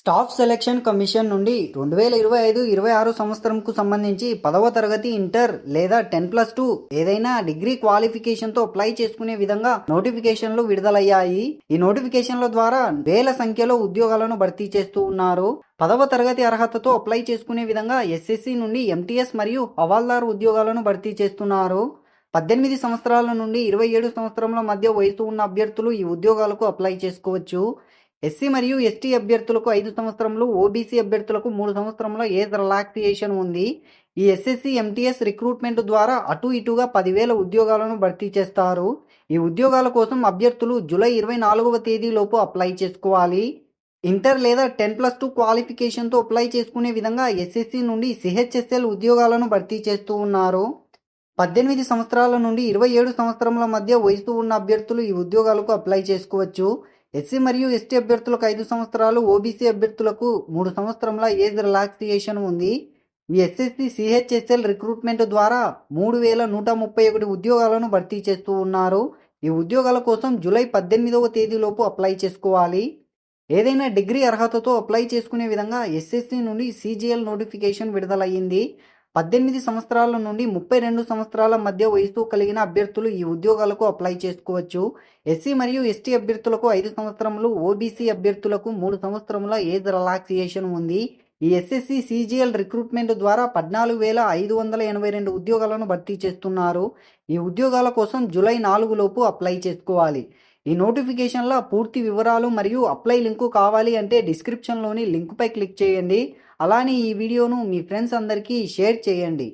Staff selection commission నుండి 2025-26 సంవత్సరంకు సంబంధించి 10వ తరగతి ఇంటర్ లేదా 10+2 ఏదైనా డిగ్రీ క్వాలిఫికేషన్తో అప్లై చేసుకునే విధంగా నోటిఫికేషన్లు విడుదలయ్యాయి. ఈ నోటిఫికేషన్ల ద్వారా వేల సంఖ్యలో ఉద్యోగాలను భర్తీ చేస్తూ ఉన్నారు. 10వ తరగతి అర్హతతో అప్లై చేసుకునే విధంగా ఎస్ఎస్సి నుండి ఎంటీఎస్ మరియు హవాల్దార్ ఉద్యోగాలను భర్తీ చేస్తున్నారు. 18 సంవత్సరాల నుండి 27 సంవత్సరాల మధ్య వయసు ఉన్న అభ్యర్థులు ఈ ఉద్యోగాలకు అప్లై చేసుకోవచ్చు. ఎస్సీ మరియు ఎస్టీ అభ్యర్థులకు 5 సంవత్సరములు, ఓబీసీ అభ్యర్థులకు 3 సంవత్సరముల ఏజ్ రిలాక్సేషన్ ఉంది. ఈ ఎస్ఎస్సి ఎంటీఎస్ రిక్రూట్మెంట్ ద్వారా అటు ఇటుగా 10,000 ఉద్యోగాలను భర్తీ చేస్తారు. ఈ ఉద్యోగాల కోసం అభ్యర్థులు జూలై 24వ తేదీలోపు అప్లై చేసుకోవాలి. ఇంటర్ లేదా 10+2 క్వాలిఫికేషన్తో అప్లై చేసుకునే విధంగా ఎస్ఎస్సి నుండి సిహెచ్ఎస్ఎల్ ఉద్యోగాలను భర్తీ చేస్తూ ఉన్నారు. 18 సంవత్సరాల నుండి 27 సంవత్సరముల మధ్య వయసు ఉన్న అభ్యర్థులు ఈ ఉద్యోగాలకు అప్లై చేసుకోవచ్చు. ఎస్సీ మరియు ఎస్టీ అభ్యర్థులకు 5 సంవత్సరాలు, ఓబీసీ అభ్యర్థులకు 3 సంవత్సరముల ఏజ్ రిలాక్సేషన్ ఉంది. ఈ ఎస్ఎస్సి సిహెచ్ఎస్ఎల్ రిక్రూట్మెంట్ ద్వారా 3,131 ఉద్యోగాలను భర్తీ చేస్తూ ఉన్నారు. ఈ ఉద్యోగాల కోసం జూలై 18వ తేదీలోపు అప్లై చేసుకోవాలి. ఏదైనా డిగ్రీ అర్హతతో అప్లై చేసుకునే విధంగా ఎస్ఎస్సి నుండి సీజీఎల్ నోటిఫికేషన్ విడుదలయ్యింది. 18 సంవత్సరాల నుండి 32 సంవత్సరాల మధ్య వయసు కలిగిన అభ్యర్థులు ఈ ఉద్యోగాలకు అప్లై చేసుకోవచ్చు. ఎస్సీ మరియు ఎస్టీ అభ్యర్థులకు 5 సంవత్సరములు, ఓబీసీ అభ్యర్థులకు 3 సంవత్సరముల ఏజ్ రిలాక్సేషన్ ఉంది. ఈ ఎస్ఎస్సి సీజీఎల్ రిక్రూట్మెంట్ ద్వారా 14,582 ఉద్యోగాలను భర్తీ చేస్తున్నారు. ఈ ఉద్యోగాల కోసం జూలై 4 లోపు అప్లై చేసుకోవాలి. ఈ నోటిఫికేషన్ల పూర్తి వివరాలు మరియు అప్లై లింకు కావాలి అంటే డిస్క్రిప్షన్లోని లింకుపై క్లిక్ చేయండి. అలానే ఈ వీడియోను మీ ఫ్రెండ్స్ అందరికీ షేర్ చేయండి.